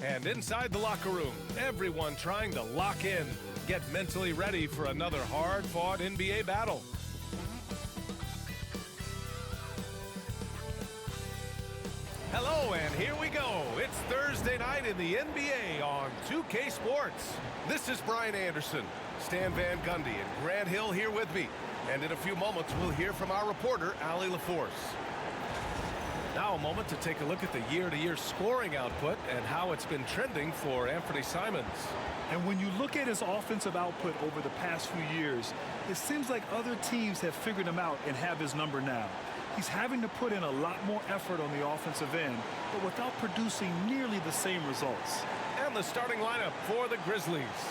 And inside the locker room, everyone trying to lock in, get mentally ready for another hard-fought NBA battle. Hello, and here we go. It's Thursday night in the NBA on 2K Sports. This is Brian Anderson, Stan Van Gundy, and Grant Hill here with me. And in a few moments, we'll hear from our reporter, Allie LaForce. Now a moment to take a look at the year-to-year scoring output and how it's been trending for Anthony Simons. And when you look at his offensive output over the past few years, it seems like other teams have figured him out and have his number now. He's having to put in a lot more effort on the offensive end, but without producing nearly the same results. And the starting lineup for the Grizzlies.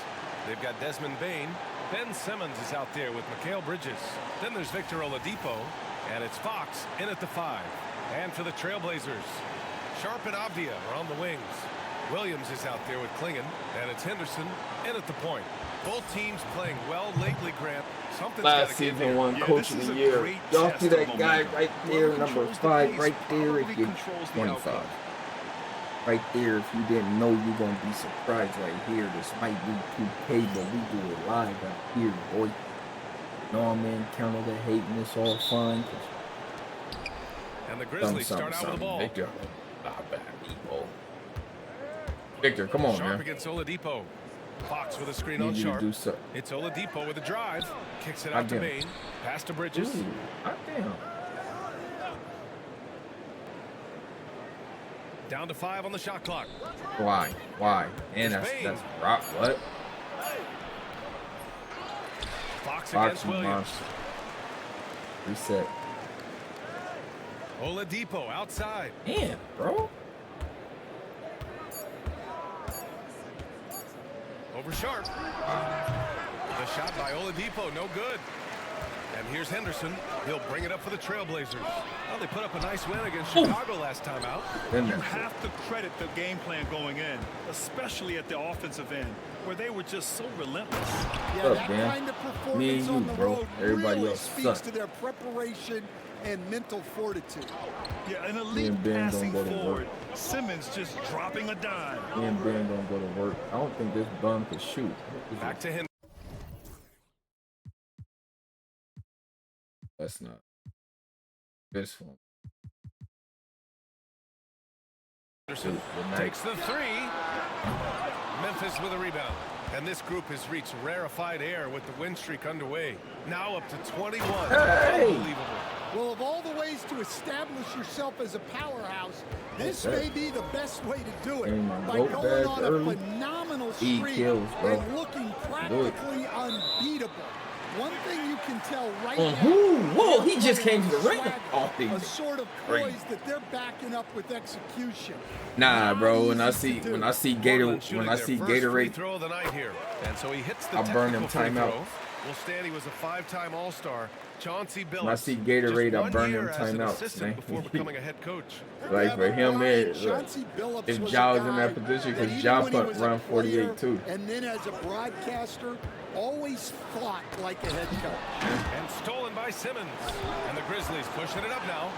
They've got Desmond Bane. Ben Simmons is out there with Mikal Bridges. Then there's Victor Oladipo, and it's Fox in at the 5. And for the Trailblazers, Sharp and Avdia are on the wings. Williams is out there with Klingon, and it's Henderson in at the point. Both teams playing well lately, Grant. Last season one coach of the year. Y'all see that guy right there, number 5, right there if you're 25. Right there, if you didn't know, you're going to be surprised right here. This might be 2K, but we do it live right here, boy. No, I'm in Canada hating this all fine. And the Grizzlies start out with the ball. Victor, not bad, Depot. Victor, come on, Sharp man. against Oladipo. Fox with a screen on Sharp. It's Oladipo with a drive. Kicks it out to Bane. Pass to Bridges. Ooh, damn. Down to 5 on the shot clock. Why? And that's rock. What? Fox against Williams. Monster. Reset. Oladipo outside. Damn, bro. Over Sharp. The shot by Oladipo, no good. And here's Henderson. He'll bring it up for the Trailblazers. Well, they put up a nice win against Chicago last time out. You have to credit the game plan going in, especially at the offensive end, where they were just so relentless. Yeah, that kind of performance on the road really speaks to their preparation and mental fortitude. Yeah, an elite passing forward. Simmons just dropping a dime. Me and Ben gonna go to work. I don't think this bum can shoot. Back to him. That's not this one. Anderson takes the 3. Memphis with a rebound. And this group has reached rarefied air with the win streak underway. Now up to 21. Hey. Unbelievable. Well, of all the ways to establish yourself as a powerhouse, this may be the best way to do it. By going on a phenomenal streak and looking practically unbeatable. One thing you can tell right now. Whoa, he just came to the ring. A sort of poise that they're backing up with execution. Nah, bro. When I see Gatorade, throw of the night here. And so he hits the I burn him timeout. Well, Stanley was a 5-time All-Star. Chauncey Billups. When I see Gatorade, I burn him timeout, man. Before becoming a head coach. Like for him, if Ja was in that position, because Ja put run 48 too. And then as a broadcaster, always fought like a head coach. And stolen by Simmons. And the Grizzlies pushing it up now.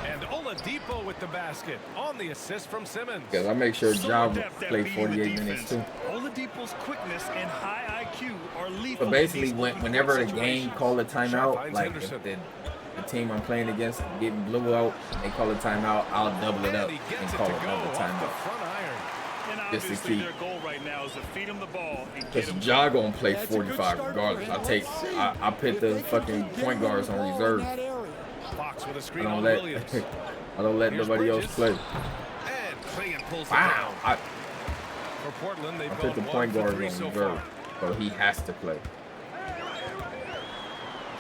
And Oladipo with the basket on the assist from Simmons. Because I make sure Ja played 48 minutes too. Oladipo's quickness and high IQ are lethal. So basically, whenever the game call a timeout, like if the team I'm playing against getting blew out, they call a timeout, I'll double it up and call another timeout. Just to keep. Because Ja gonna play 45 regardless. I put the fucking point guards on reserve. I don't let nobody else play. Wow. I put the point guard on reserve, so he has to play.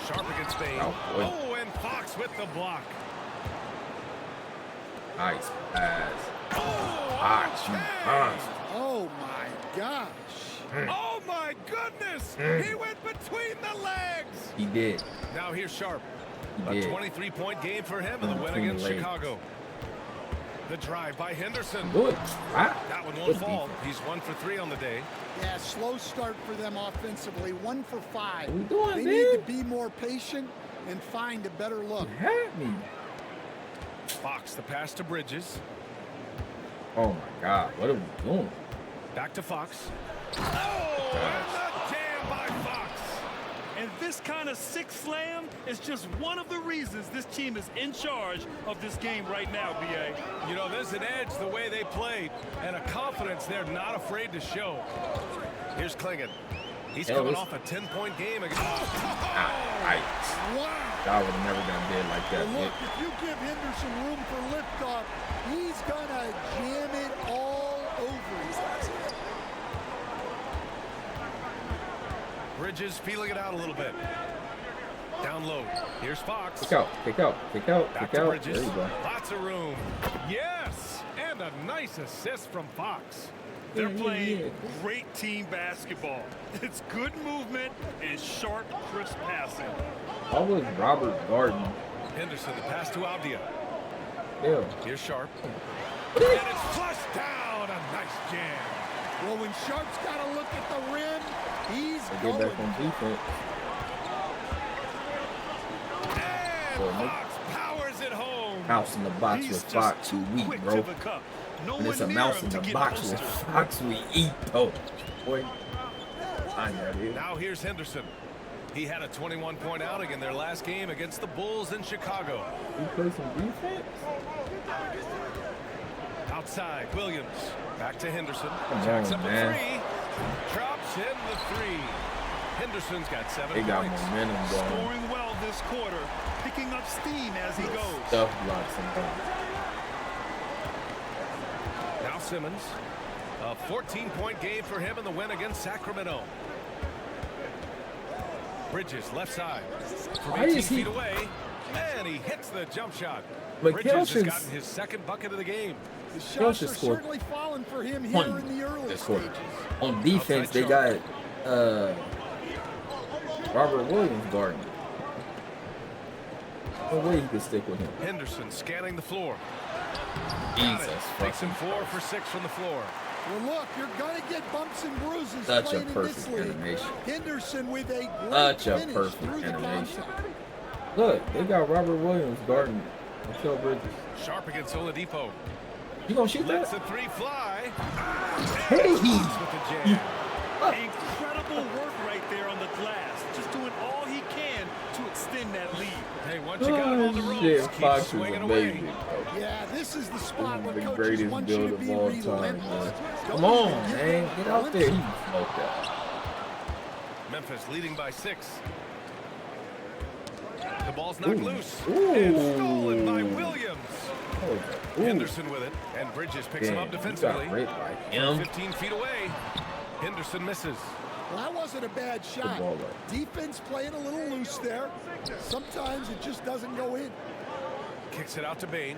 Sharp against Bane. Oh, and Fox with the block. Nice pass. Oh my gosh. Oh my goodness. He went between the legs. He did. Now here's Sharp. He A did. 23-point game for him in the win against Chicago. The drive by Henderson. Good. That one won't fall. He's 1 for 3 on the day. Yeah, slow start for them offensively. 1 for 5. What we doing, they need to be more patient and find a better look. Had me. Fox the pass to Bridges. Oh my God, what are we doing? Back to Fox. Oh, and the jam by Fox. And this kind of six slam is just one of the reasons this team is in charge of this game right now, B.A. You know, there's an edge the way they played and a confidence they're not afraid to show. Here's Klingon. He's coming off a 10-point game against. Wow. I would have never done dead like that. Well, look, if you give Henderson room for liftoff, he's gonna jam it all over you. Bridges feeling it out a little bit. Down low. Here's Fox. Kick out, kick out, kick out, Back kick to out. Bridges. There you go. Lots of room. Yes, and a nice assist from Fox. They're playing great team basketball. It's good movement and sharp, crisp passing. How was Robert Garden? Henderson, the pass to Avdia. Yeah. Here's Sharp. And it's flushed down. A nice jam. Well, when Sharp's got to look at the rim, he's They going. get back on defense. And Fox powers it home. Mouse in the box with Fox, you weak, bro. And it's a mouse in the box with Fox, we eat, though. Boy, I know, dude. Now here's Henderson. He had a 21-point outing in their last game against the Bulls in Chicago. You play some defense? Outside, Williams. Back to Henderson. Come Jacks on, up man. a three. Drops in the three. Henderson's got 7 They got points. momentum going. Scoring well this quarter, picking up steam as he goes. Stuff blocks sometimes. Now Simmons. A 14-point game for him in the win against Sacramento. Bridges, left side. From 18 feet away. And he hits the jump shot. Bridges has gotten his second bucket of the game. The shots are certainly falling for him here in the early stages. On defense, they got Robert Williams guarding. No way he could stick with him. Henderson scanning the floor. Jesus. Takes him 4 for 6 from the floor. Well, look, you're going to get bumps and bruises Such a playing in this perfect league. animation. Henderson with a great Such a finish perfect through the animation. contact. Look, they got Robert Williams guarding Mikel Bridges. Sharp against Oladipo. You gonna shoot Lets that? the three fly. Hey! With the jam. Incredible work right there on the glass. Just doing all he can to extend that lead. Hey, once you got him on the ropes, Shit, keep Fox is swinging away. amazing, bro. Yeah, this is the spot where The coaches greatest want you build to of be all time, relentless. man. Don't Come on, even give man. them Get out there. glimpses. He smoked that. Memphis leading by 6. The ball's knocked loose. Ooh. And stolen by Williams. Ooh. Henderson with it. And Bridges picks him up defensively. You got right by him. 15 feet away. Henderson misses. Well, that wasn't a bad shot. ball up. Defense playing a little loose there. Sometimes it just doesn't go in. Kicks it out to Bain.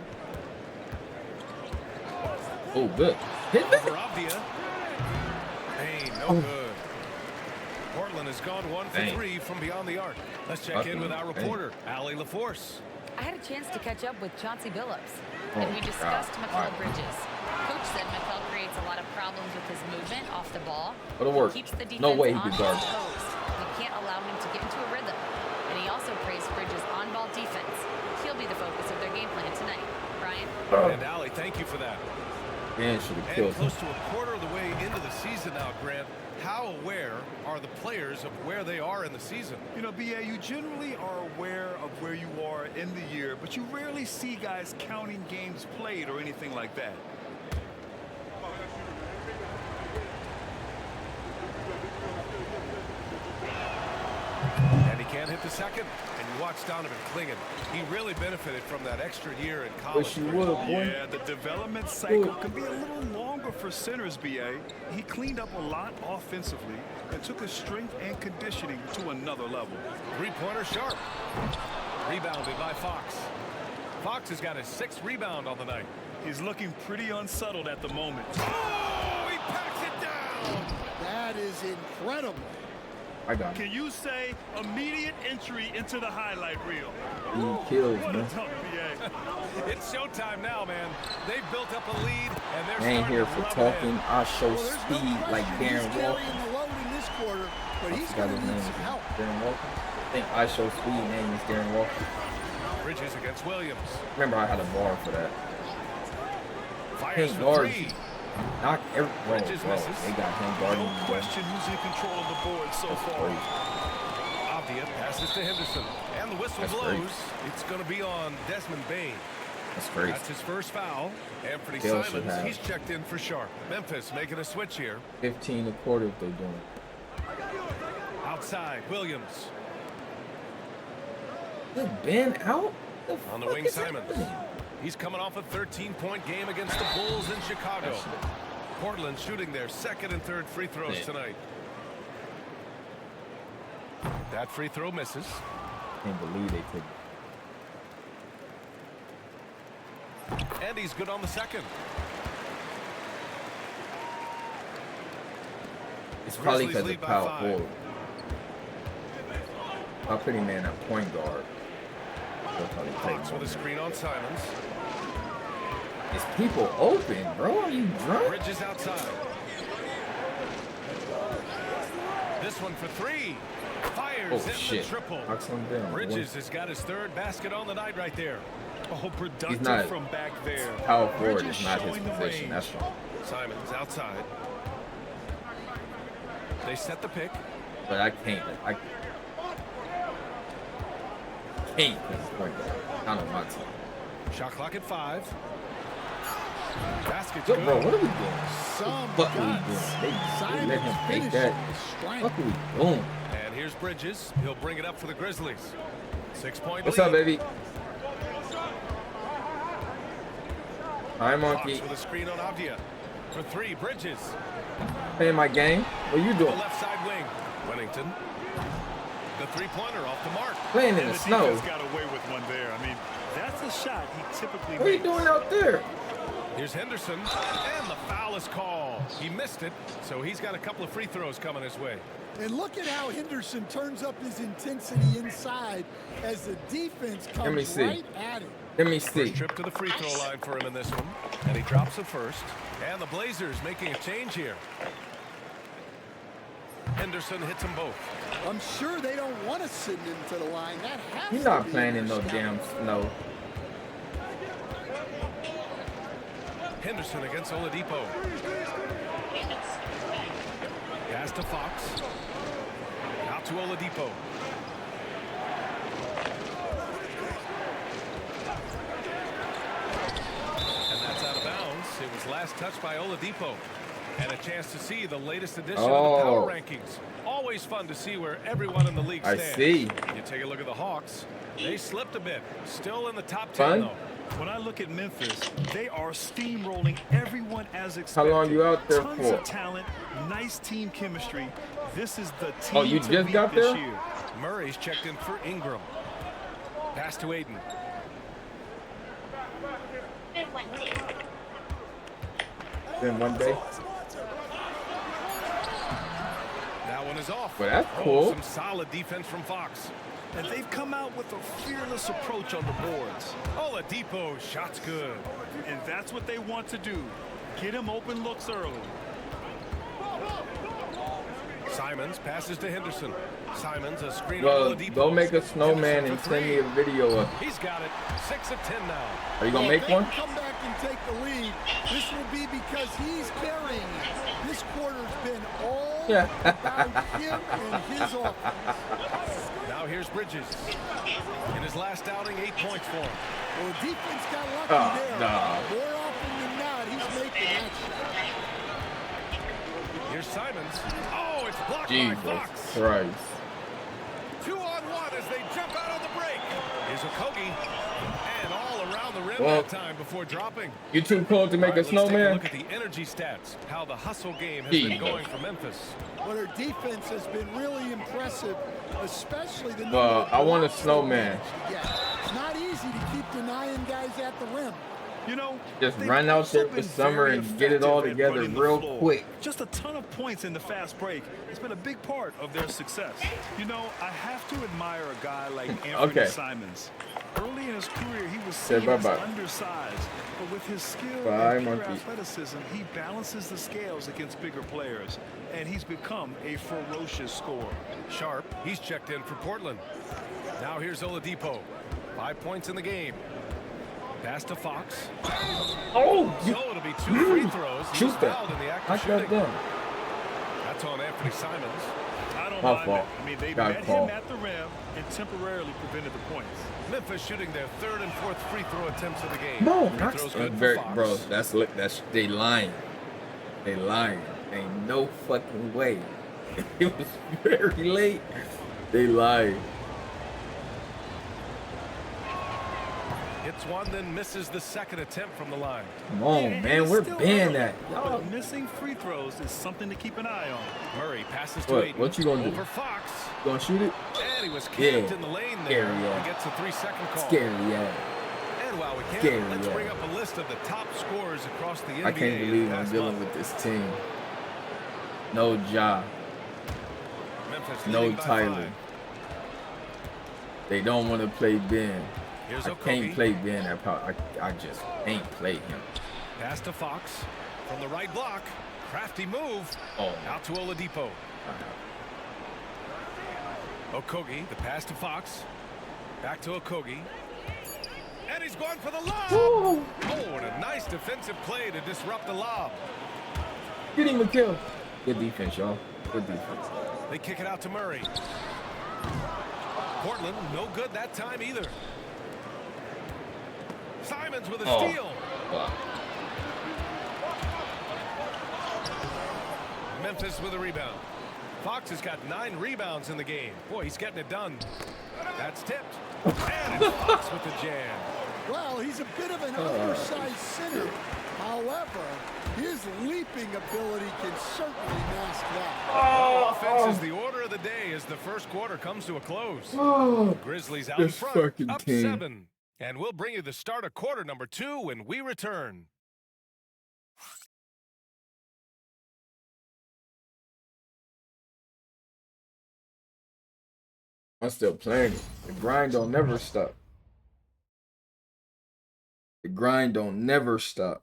Oh, good. Hit Over that. Avdia. Bain, no good. Portland has gone 1 for 3 from beyond the arc. Let's check in with our reporter, Allie LaForce. I had a chance to catch up with Chauncey Billups, Oh, and we discussed God. Mikel Bridges. Coach said Mikel creates a lot of problems with his movement off the ball. It'll work. Keeps the defense No way he on could guard his that. toes. We can't allow him to get into a rhythm. And he also praised Bridges' on-ball defense. He'll be the focus of their game plan tonight. Brian? And Allie, thank you for that. Man, should have And killed him. close to a quarter of the way into the season now, Grant. How aware are the players of where they are in the season? You know, B.A., you generally are aware of where you are in the year, but you rarely see guys counting games played or anything like that. And he can't hit the second. And you watch Donovan Klingon. He really benefited from that extra year in college. Wish you would, boy. Yeah, the development cycle can be a little longer for centers, B.A. He cleaned up a lot offensively and took his strength and conditioning to another level. Three-pointer Sharp. Rebounded by Fox. Fox has got his 6th rebound on the night. He's looking pretty unsettled at the moment. Oh, he packs it down. That is incredible. I got him. Can you say immediate entry into the highlight reel? He kills, What a man. dunk, B.A. It's showtime now, man. They've built up a lead, and they're I ain't starting here to for rub it talking. in. I show Well, there's no speed like question Darren he's Walker. carrying the load in this quarter, but I he's forgot going his to need name. some help. Darren Walker. I think I show speed name is Darren Walker. Bridges against Williams. Remember, I had a bar for that. Fires can't for guard. three. Knock every. Bridges Whoa, misses. they got him guarding. No question who's in control of the board so far. Avdia passes to Henderson. And the whistle blows. It's going to be on Desmond Bain. That's crazy. That's his first foul. Anthony Still should Simons, have. he's checked in for Sharp. Memphis making a switch here. 15 a quarter if they're doing. Outside, Williams. Is Ben out? On the wing, Simons. He's coming off a 13-point game against the Bulls in Chicago. Portland shooting their second and third free throws tonight. That free throw misses. Can't believe they took it. And he's good on the second. It's probably Grizzlies because lead of by power 5. forward. I'll put him in at point guard. Fox with a screen on Simons. It's people open, bro. Are you drunk? Bridges outside. This one for three. Fires Oh, in shit. the triple. Knocks him down. Bridges has got his third basket on the night right there. Oh, productive not- from back there. Power forward Bridges is not his showing the position. range. That's wrong. Simons outside. They set the pick. But I can't. I can't put his point guard. Not on my team. Shot clock at 5. Basket's Yo, good. bro, what are we doing? Some What are we guts. doing? They Simons let him take finishing that. with strength. What are we doing? And here's Bridges. He'll bring it up for the Grizzlies. 6-point What's lead. up, baby? Hi, Fox monkey. with a screen on Avdia. For three, Bridges. Playing my game. What you The doing? left side wing. Winnington. The three-pointer off the mark. Playing in And the the snow. defense got away with one there. I mean, that's a shot he typically What are you makes. doing out there? Here's Henderson. And the foul is called. He missed it, so he's got a couple of free throws coming his way. And look at how Henderson turns up his intensity inside as the defense Let me comes see. right at him. Let me see. First trip to the free throw line for him in this one. And he drops it first. And the Blazers making a change here. Henderson hits them both. I'm sure they don't want to send him to the line. That has He's to not be playing in no their damn snow. Henderson against Oladipo. Pass to Fox. Out to Oladipo. And that's out of bounds. It was last touched by Oladipo. And a chance to see the latest edition of the power rankings. Always fun to see where everyone in the league I stands. see. You take a look at the Hawks. They slipped a bit. Still in the top 10, Fun? though. When I look at Memphis, they are steamrolling everyone as expected. How long you out there Tons for? of talent, nice team chemistry. This is the team Oh, you to just beat got this there? year. Murray's checked in for Ingram. Pass to Aiden. Then one day. That one is off. Well, that's cool. Some solid defense from Fox. And they've come out with a fearless approach on the boards. Oladipo, shot's good. And that's what they want to do. Get him open looks early. Simons passes to Henderson. Simons a screen Well, on Oladipo. go make a snowman Henderson and for send me three. a video of. He's got it. 6 of 10 now. Are you gonna If make they one? can come back and take the lead, this will be because he's carrying it. This quarter's been all about him and his offense. Now here's Bridges. In his last outing, 8 points for him. Well, the defense got lucky Oh, there. no. More often than not, he's making that shot. Here's Simons. Oh, it's blocked Jesus by Fox. Christ. 2-on-1 as they jump out on the break. Here's Okogie. And all around the rim Well, that time before dropping. You too cold to make All right, a let's take a snowman? look at the energy stats. How the hustle game has been Jesus. going for Memphis. But her defense has been really impressive, especially the I want a snowman. Yeah, it's not easy to keep denying guys at the rim. You know, Just they've run out also there for been summer very and get it all effective at together running the real floor. quick. Just a ton of points in the fast break. It's been a big part of their success. You know, I have to admire a guy like Anthony Okay. Simons. Early in his career, he was Say seen as bye-bye. undersized, but with his skill Bye, and pure monkey. athleticism, he balances the scales against bigger players, and he's become a ferocious scorer. Sharp, he's checked in for Portland. Now here's Oladipo. 5 points in the game. Pass to Fox. Oh, So it'll be 2 free throws. He was shoot that. fouled in the act Knock of that shooting. down. That's on Anthony Simons. I don't My mind fault. that. I mean, they Got met called. him at the rim and temporarily prevented the points. Memphis shooting their 3rd and 4th free throw attempts of the game. No, Free that's throws good for very, Fox. bro. That's they lying. They lying. Ain't no fucking way. It was very late. They lied. Hits one, then misses the 2nd attempt from the line. Come on, And man. it's We're still banning early, that. Y'all. But missing free throws is something to keep an eye on. Murray passes to What? Aiden. What you gonna do? Over Fox. Gonna shoot it? And he was camped Yeah. in the lane there. Scary, yeah. He gets a 3-second call. Scary, yeah. And while we can, Scary, let's yeah. bring up a list of the top scorers across the NBA. I can't in believe the I'm past dealing month. with this team. No Ja. Memphis No leading by Tyler. 5. They don't want to play Ben. Here's I Okogie. can't play Ben. I just can't play him. Pass to Fox from the right block. Crafty move. Oh. Out to Oladipo. Okogie, the pass to Fox. Back to Okogie. And he's going for the lob. Woo. Oh, and a nice defensive play to disrupt the lob. Get him a kill. Good defense, y'all. Good defense. They kick it out to Murray. Portland, no good that time either. Simons with a steal. Wow. Memphis with a rebound. Fox has got 9 rebounds in the game. Boy, he's getting it done. That's tipped. And it's Fox with the jam. Well, he's a bit of an oversized center. However, his leaping ability can certainly mask that. Offense is the order of the day as the first quarter comes to a close. Grizzlies out in This front, fucking up team. 7. And we'll bring you the start of quarter number 2 when we return. I'm still playing it. The grind don't never stop. The grind don't never stop.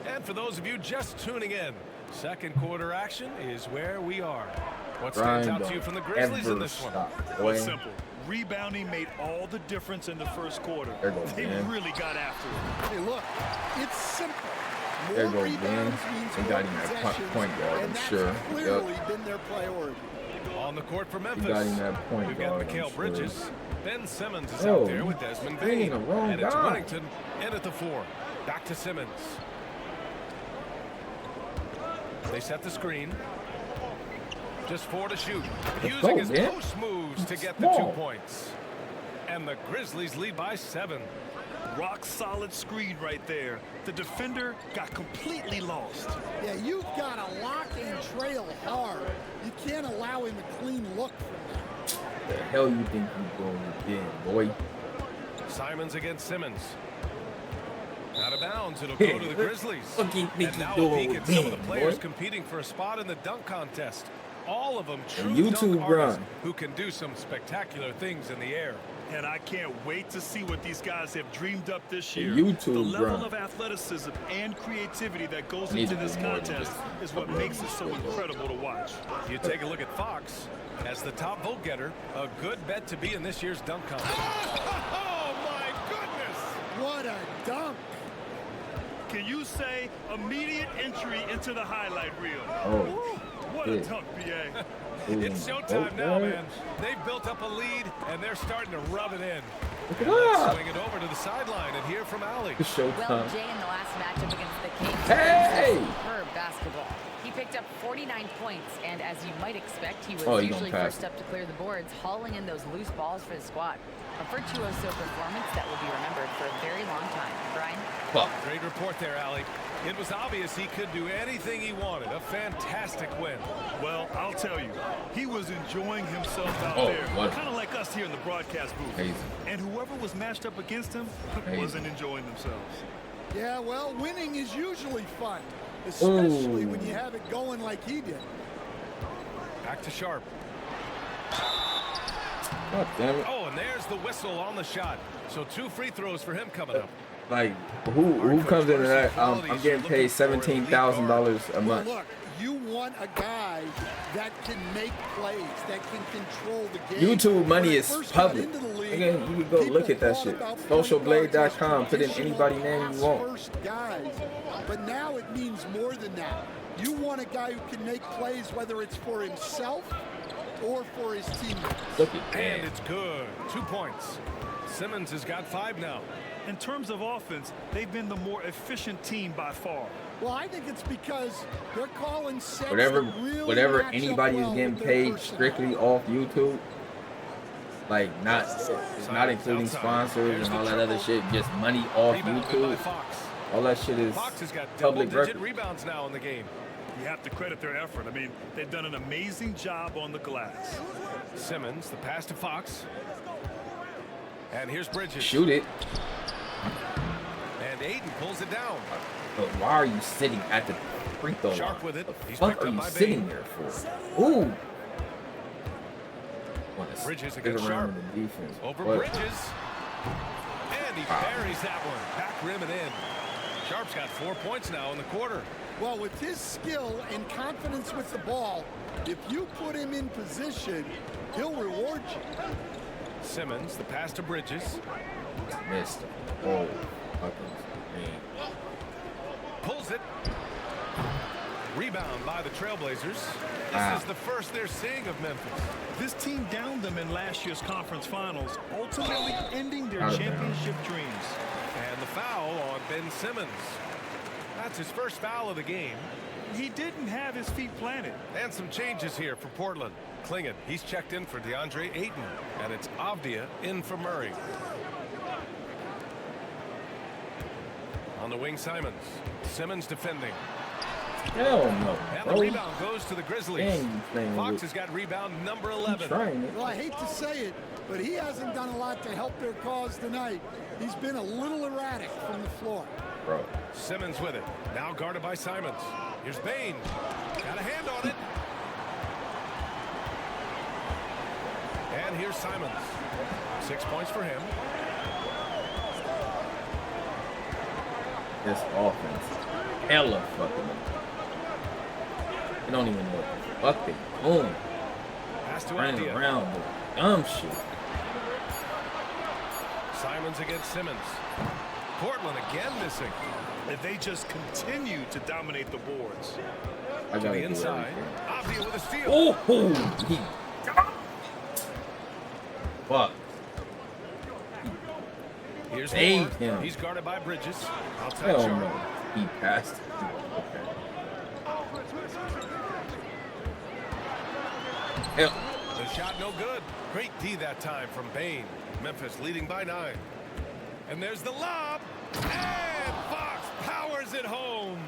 And for those of you just tuning in, second quarter action is where we are. What stands Grind out to you don't from the Grizzlies in ever this one? stop, Well, boy. it's simple. Rebounding made all the difference in the first quarter. There goes They Ben. really got after it. Hey, look, it's simple. There More goes Ben. rebounds means They more got him at possessions, point guard, I'm and that's sure. clearly been their priority. On the court for He Memphis. got him at point We've got guard, I'm Mikal sure. Bridges. Ben Simmons is Oh, out there with Desmond he's bringing Bane. the wrong And it's guy. Whittington in at the 4. Back to Simmons. They set the screen. Just 4 to shoot. Using go, his man. post moves to get Small. the 2 points. And the Grizzlies lead by 7. Rock solid screen right there. The defender got completely lost. Yeah, you've got to lock and trail hard. You can't allow him a clean look from that. The hell you think you going to get, boy? Simons against Simmons. Out of bounds, it'll go to the Grizzlies. What do you think And you now a doing peek with at some of the Ben, players boy? competing for a spot in the dunk contest. All of them true YouTube dunk artists run. who can do some spectacular things in the air. And I can't wait to see what these guys have dreamed up this year. YouTube the level run. of athleticism and creativity that goes Need into to this do more than contest just is what makes it so incredible to watch. You take a look at Fox as the top vote getter, a good bet to be in this year's dunk contest. Oh my goodness! What a dunk. Can you say immediate entry into the highlight reel? Oh, What shit. a dunk, BA. It's showtime now, man. They've built up a lead, and they're starting to rub it in. Look at And let's that. swing it over to the sideline and hear from Allie. It's Well, showtime. Jay in the last matchup against the Kings Hey! played superb basketball. He picked up 49 points, and as you might expect, he was Oh, he usually gonna pass. first up to clear the boards, hauling in those loose balls for the squad. A virtuoso performance that will be remembered for a very long time. Brian? Fuck. Great report there, Allie. It was obvious he could do anything he wanted. A fantastic win. Well, I'll tell you, he was enjoying himself out Oh, there, what? kind of like us here in the broadcast booth. Amazing. And whoever was matched up against him wasn't enjoying themselves. Yeah, well, winning is usually fun, especially Ooh. when you have it going like he did. Back to Sharp. God damn it. Oh, and there's the whistle on the shot. So 2 free throws for him coming up. Like, who comes into that? I'm getting paid $17,000 a month. Well, look, you want a guy that can make plays, that can control the game. YouTube money is public. Again, you can go look at that shit. Socialblade.com. Put in anybody name you want. But now it means more than that. You want a guy who can make plays, whether it's for himself or for his teammates. Look at that. And it's good. 2 points. Simmons has got 5 now. In terms of offense, they've been the more efficient team by far. Well, I think it's because they're calling sets Whatever really anybody is getting paid strictly off YouTube, like it's not including sponsors and all that other shit, just money off YouTube. All that shit is Fox has got public double-digit record. rebounds now in the game. You have to credit their effort. I mean, they've done an amazing job on the glass. Simmons, the pass to Fox. And here's Bridges. Shoot it. And Aiden pulls it down. But why are you sitting at the free throw line? Sharp with it. He's What picked are up you by sitting Bain. there for? Ooh. Bridges Stick against around Sharp. with the defense. Over But Bridges. And he buries that one. Back rim and in. Sharp's got 4 points now in the quarter. Well, with his skill and confidence with the ball, if you put him in position, he'll reward you. Simmons, the pass to Bridges. missed. Oh, fucking man. Pulls it. Rebound by the Trailblazers. This is the first they're seeing of Memphis. This team downed them in last year's conference finals, ultimately ending their championship dreams. And the foul on Ben Simmons. That's his first foul of the game. He didn't have his feet planted. And some changes here for Portland. Klingon, he's checked in for DeAndre Ayton. And it's Avdia in for Murray. On the wing, Simons. Simmons defending. Hell no. And the rebound goes to the Grizzlies. Dang, Fox has got rebound number 11. Well, I hate to say it, but he hasn't done a lot to help their cause tonight. He's been a little erratic from the floor. Bro. Simmons with it. Now guarded by Simons. Here's Bain. Got a hand on it. And here's Simons. 6 points for him. This offense. Hella fucking. I don't even know what the fuck they doing. Pass to Running Avdia. around with dumb shit. Simons against Simmons. Portland again missing. If they just continue to dominate the boards. I To gotta the do inside. everything. Avdia with a steal. Oh, he. Fuck. Here's Saved Moore. him. He's guarded by Bridges. Outside Hell Sharp. no. He passed. Okay. Hell. The shot no good. Great D that time from Bain. Memphis leading by 9. And there's the lob. And Fox powers it home.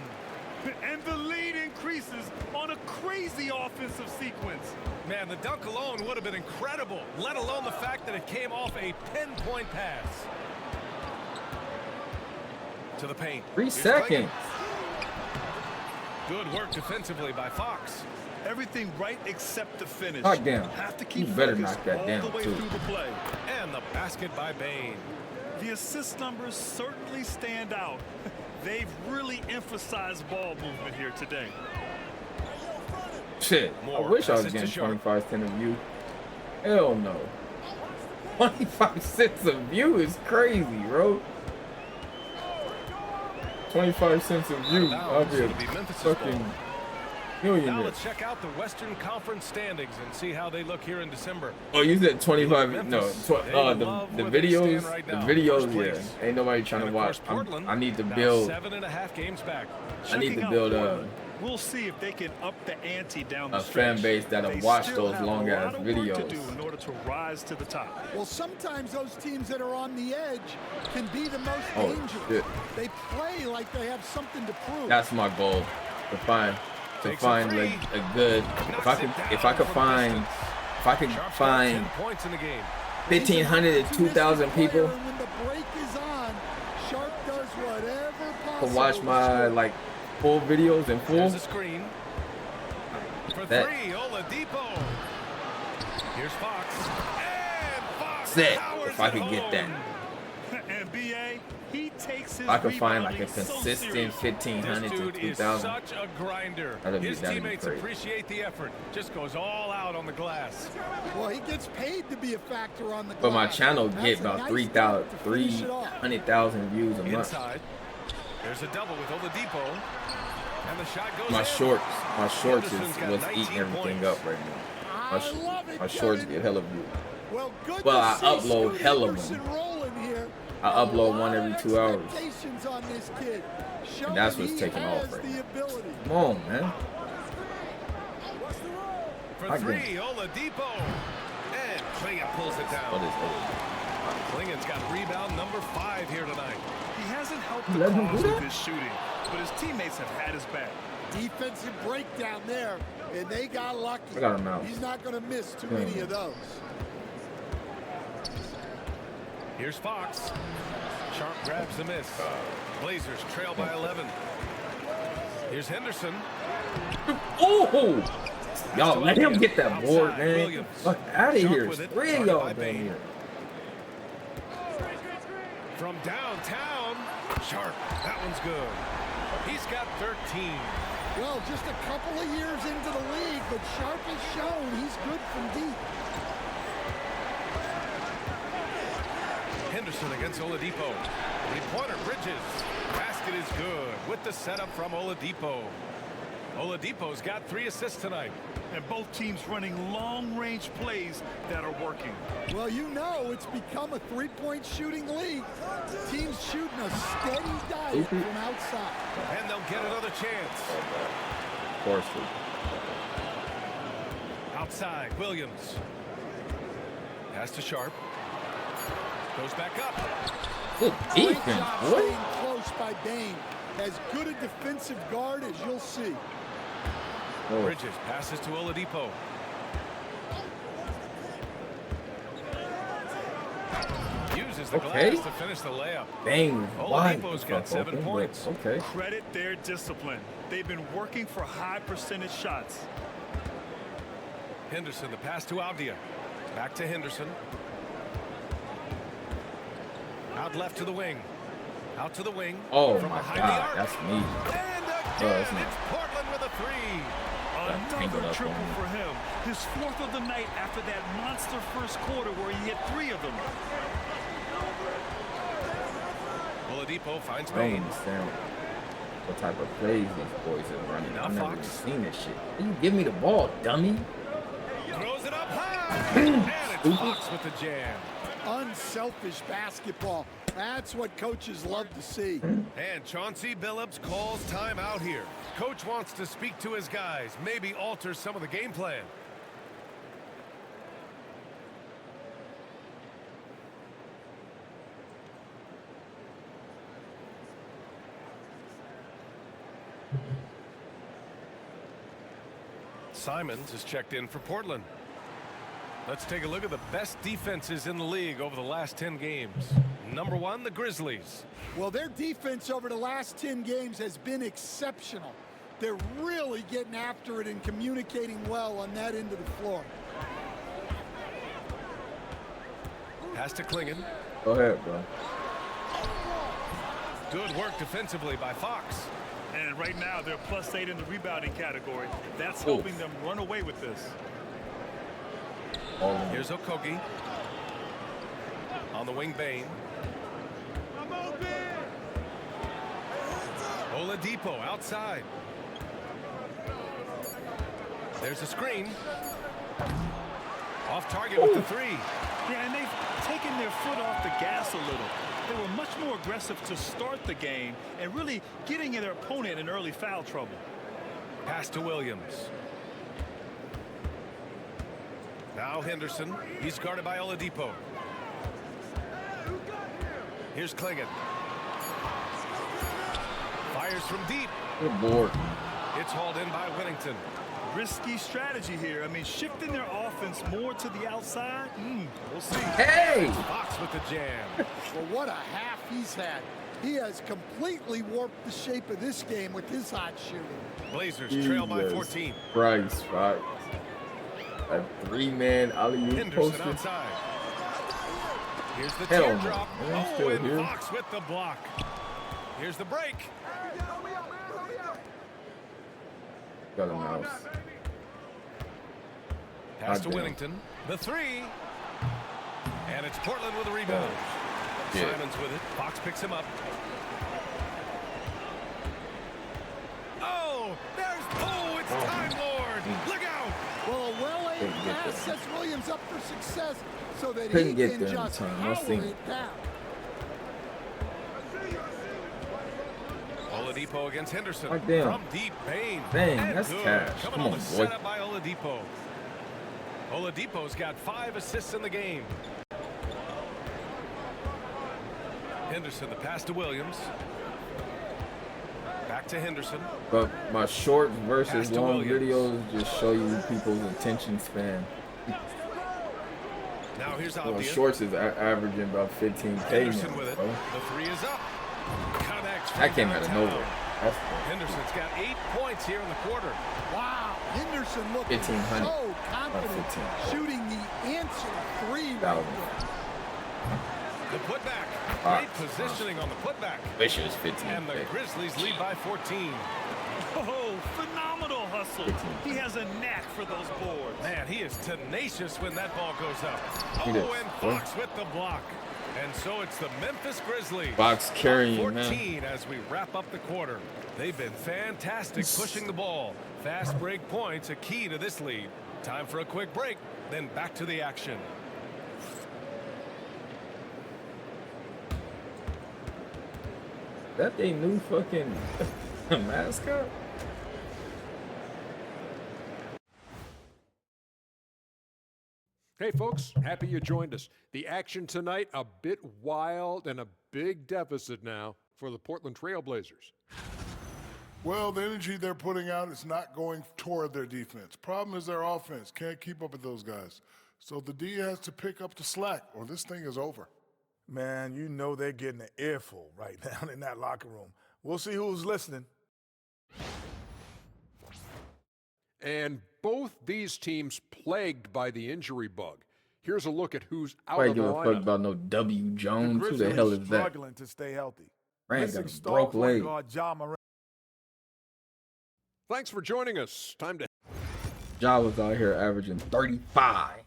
And the lead increases on a crazy offensive sequence. Man, the dunk alone would have been incredible, let alone the fact that it came off a 10-point pass. To the paint. 3 Here's seconds. Klingon. Good work defensively by Fox. Everything right except the finish. Knock down. Have to keep You better focused knock that all down, the way too. through the play. And the basket by Bain. The assist numbers certainly stand out. They've really emphasized ball movement here today. Shit. Moore I wish I was passes to getting Sharp. 25 cents a view. Hell no. 25 cents a view is crazy, bro. 25 cents a view. Now I'll be a it'll be Memphis' fucking ball. Now millionaire. let's check out the Western Conference standings and see how they look here in December. Oh, you said 25. No, Memphis, the they love the where they stand videos, right the now. videos. First Yeah, place. ain't nobody trying And to of watch. course, Portland, I need to now build. 7.5 games back. I need Checking to out build Portland, we'll see if they can up the ante down the a stretch. fan base that'll They watch still those have long a ass lot of work videos. to do in order to rise to the top. Well, sometimes those teams that are on the edge can be the most Oh, dangerous. shit. They play like they have something to prove. That's my goal. To find Takes a like three. a good. If I could find 10 points in the game. 1,500 to 2,000 people And when the break is on, Sharp does whatever to possible watch my score. like full videos in full. There's a screen. For That- 3, Oladipo. Here's Fox. And Fox Set. powers If I it could get that. home. And NBA, he takes his I could find like a rebounding so consistent serious. 1,500 This to dude is 2,000. such a grinder. That'd His be teammates great. appreciate the effort. Just goes all out on the glass. Well, he gets paid to be a factor on the glass. But my channel That's get a about nice 3,000, start to finish it off. 300,000 views a month. Inside. There's a double with Oladipo. And the shot goes My in. shorts is Henderson's got what's 19 eating everything points. up right now. I love it, My shorts Kevin. get hella views. Well, good Well, to I see upload Scoot hella Henderson rolling here. I A upload lot one of every 2 hours. expectations on this kid, showing that's what's he taking off has right the now. ability. Come on, man. For I three, guess. Oladipo. And Klingon pulls it down. What is that? Klingon's got rebound number 5 here tonight. He hasn't helped the Let him cause do with that? his shooting, but his teammates have had his back. Defensive breakdown there, and they got lucky. I got him out. He's not going to miss too many of those. Here's Fox. Sharp grabs the miss. Blazers trail by 11. Here's Henderson. Oh! Y'all let him get that board, Outside, man. Williams. Fuck out of Sharp here. with it, 3 of guarded y'all by down Bain. here. From downtown, Sharp. That one's good. He's got 13. Well, just a couple of years into the league, but Sharp has shown he's good from deep. Henderson against Oladipo. Three-pointer, Bridges. Basket is good with the setup from Oladipo. Oladipo's got 3 assists tonight. And both teams running long-range plays that are working. Well, you know it's become a three-point shooting league. Teams shooting a steady diet from outside. And they'll get another chance. Of course. Outside, Williams. Pass to Sharp. Goes back up. Good Great defense, job boy. staying close by Bain. As good a defensive guard as you'll see. Oh, Bridges passes to Oladipo. Uses the Okay. glass to finish the layup. Bang. Why? Oladipo's got 7 Open, points. but okay. Credit their discipline. They've been working for high percentage shots. Henderson, the pass to Avdia. Back to Henderson. Out left to the wing. Out to the wing. Oh From my behind the God, arc. that's me. And again, that's not- it's Portland with a 3. tangled Another up triple on me. for him. His 4th of the night after that monster first quarter where he hit 3 of them. Oladipo finds I don't Bain. understand what type of plays these boys are running. Now I've never Fox. seen this shit. You give me the ball, dummy. Throws it up high. And it's Fox with the jam. Unselfish basketball. That's what coaches love to see. And Chauncey Billups calls time out here. Coach wants to speak to his guys, maybe alter some of the game plan. Simons is checked in for Portland. Let's take a look at the best defenses in the league over the last 10 games. Number 1, the Grizzlies. Well, their defense over the last 10 games has been exceptional. They're really getting after it and communicating well on that end of the floor. Pass to Klingon. Go ahead, bro. Good work defensively by Fox. And right now they're +8 in the rebounding category. That's helping them run away with this. All in. Here's Okogie. On the wing, Bain. Oladipo outside. There's a screen. Off target with the 3. Yeah, and they've taken their foot off the gas a little. They were much more aggressive to start the game and really getting their opponent in early foul trouble. Pass to Williams. Now Henderson. He's guarded by Oladipo. Here's Klingon. Fires from deep. Good board. It's hauled in by Whittington. Risky strategy here. I mean, shifting their offense more to the outside. We'll see. Hey! Fox with the jam. Well, what a half he's had. He has completely warped the shape of this game with his hot shooting. Blazers trail by 14. Price, right? A 3-man alley-oop Henderson poster. outside. Here's the Hell no. teardrop. Man, Oh, still and here. Fox with the block. Here's the break. Got a mouse. Pass to Goddamn. Winnington. The three. And it's Portland with a rebound. Yeah. Simons with it. Fox picks him up. Oh, it's Time Lord. Look out. Well, a well-aimed pass sets Williams up for success so that Couldn't he get can there in just time. I power seen it. it down. Oladipo against Henderson. Oh, damn. From deep, Bain. Dang, And that's good. cash. Coming Come on on, the boy. setup by Oladipo. Oladipo's got 5 assists in the game. Henderson, the pass to Williams. Back to Henderson. But my short versus Pass to long Williams. videos just show you people's attention span. Now here's Well, Abdia. shorts is averaging about 15K Henderson now, with it. bro. The three is up. Connects That from came out of downtown. nowhere. That's Henderson's got 8 points here in the quarter. Wow, Henderson looking 1,500. so confident, 15. shooting the answer three. Thousand. The putback. Ah. Great positioning on the putback. Wish it was 15. And the Grizzlies lead by 14. Oh, phenomenal hustle. He has a knack for those boards. Man, he is tenacious when that ball goes up. He Oh, is. and Fox with the block. And so it's the Memphis Grizzlies. Fox carrying you, 14 man. as we wrap up the quarter. They've been fantastic pushing the ball. Fast break points, a key to this lead. Time for a quick break, then back to the action. That they new fucking mascot? Hey folks, happy you joined us. The action tonight, a bit wild and a big deficit now for the Portland Trail Blazers. Well, the energy they're putting out is not going toward their defense. Problem is their offense can't keep up with those guys. So the D has to pick up the slack or this thing is over. Man, you know they're getting an earful right now in that locker room. We'll see who's listening. And both these teams plagued by the injury bug. Here's a look at who's out Nobody of the give a fuck lineup. about no W. The Jones. Who the Grizzlies hell is that? struggling to stay healthy. Rand Missing got a star broke point leg. guard Ja Morant. Thanks for joining us. Time to Ja was out here averaging 35.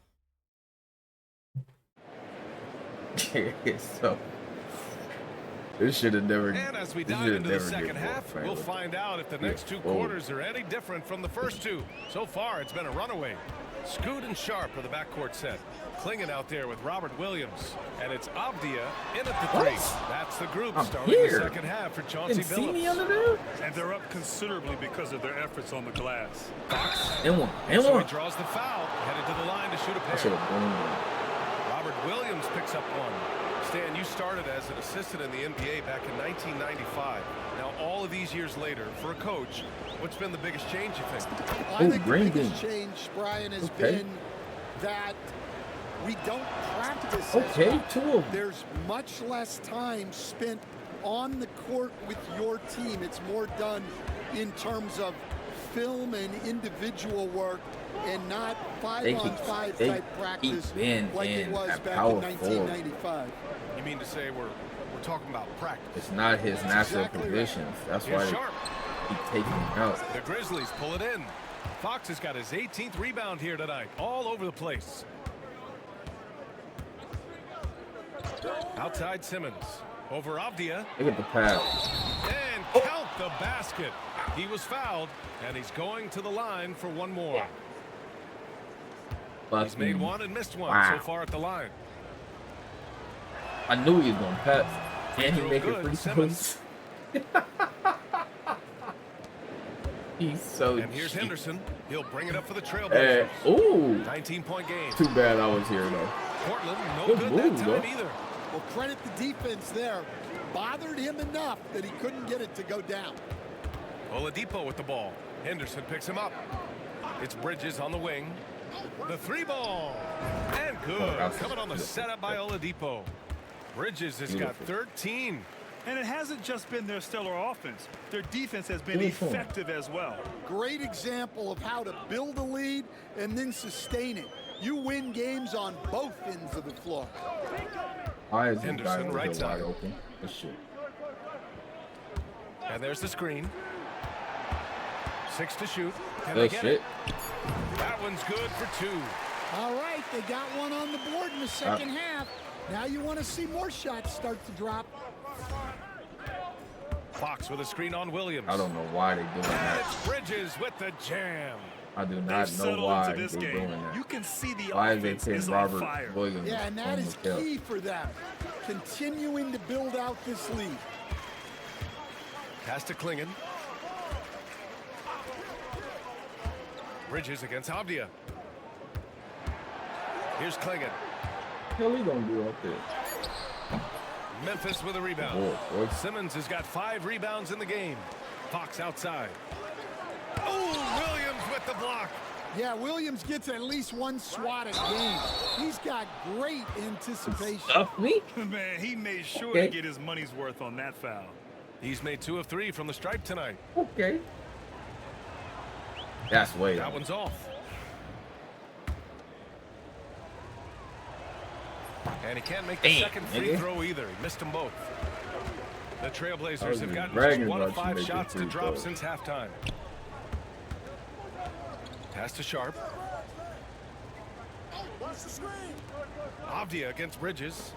So this should have never. And as we this dive should've into the never second get half, more, we'll frankly. find out if the next two Whoa. quarters are any different from the first two. So far, it's been a runaway. Scoot and Sharp are the backcourt set. Clinging out there with Robert Williams. And it's Abdia in at the three. What? That's the group I'm starting here. the second half for Chauncey Didn't see me Billups. under there. And they're up considerably because of their efforts on the glass. And one. And So one. he draws the foul, headed to the line to shoot a I should pair. have blown Robert Williams picks up one. Stan, you started as an assistant in the NBA back in 1995. Now, all of these years later, for a coach, what's been the biggest change, you think? I think the green biggest bean. change, Brian, has Okay. been that we don't practice as Okay, much. 2 of them. There's much less time spent on the court with your team. It's more done in terms of film and individual work and not They 5-on-5 keep- type practice Ben like it in was at back power in 1995. You mean to say we're talking about practice? It's not his natural exactly right. positions. That's Here's why Sharp. they keep taking him out. The Grizzlies pull it in. Fox has got his 18th rebound here tonight, all over the place. Outside Simmons. Over Abdia. Look at the pass. And count the basket. He was fouled, and he's going to the line for one more. He's made one and missed one Wow. so far at the line. I knew he was gonna pass. And he Throw make it good, free Simmons. throws. He's so And here's cheap. Henderson. He'll bring it up for the Hey, Trailblazers. ooh. 19-point game. Too bad I was here though. Portland, no Good good move, that though. time either. Well, credit the defense there. Bothered him enough that he couldn't get it to go down. Oladipo with the ball. Henderson picks him up. It's Bridges on the wing. The three ball. And good. that's Coming on the setup by Oladipo. Bridges has got Beautiful. 13. And it hasn't just been their stellar offense. Their defense has been Beautiful. effective as well. Great example of how to build a lead and then sustain it. You win games on both ends of the floor. Why is this guy Henderson, right wide side. open? This shit. And there's the screen. 6 to shoot. Can they Good get shit. it? That one's good for 2. All right, they got one on the board in the second half. Now you want to see more shots start to drop. Fox with a screen on Williams. I don't know why they're doing And that. it's Bridges with the jam. I do They've not know settled why into this they're game. doing that. You can see the Why is offense it is on Robert fire. Williams? Yeah, and that on is the kill? key for them, continuing to build out this lead. Pass to Klingon. Bridges against Avdia. Here's Klingon. What he gonna do up there? Memphis with a rebound. Oh, boy. Simmons has got 5 rebounds in the game. Fox outside. Oh, Williams with the block. Yeah, Williams gets at least one swat a game. He's got great anticipation. Stuff me? Man, he made sure Okay. to get his money's worth on that foul. He's made 2 of 3 from the stripe tonight. Okay. That's way That out. one's off. And he can't make the Damn, second free nigga. throw either. He missed them both. The I Trailblazers was have just gotten bragging just 1 of about you 5 making shots to free drop throws. since halftime. Pass to Sharp. Avdia against Bridges.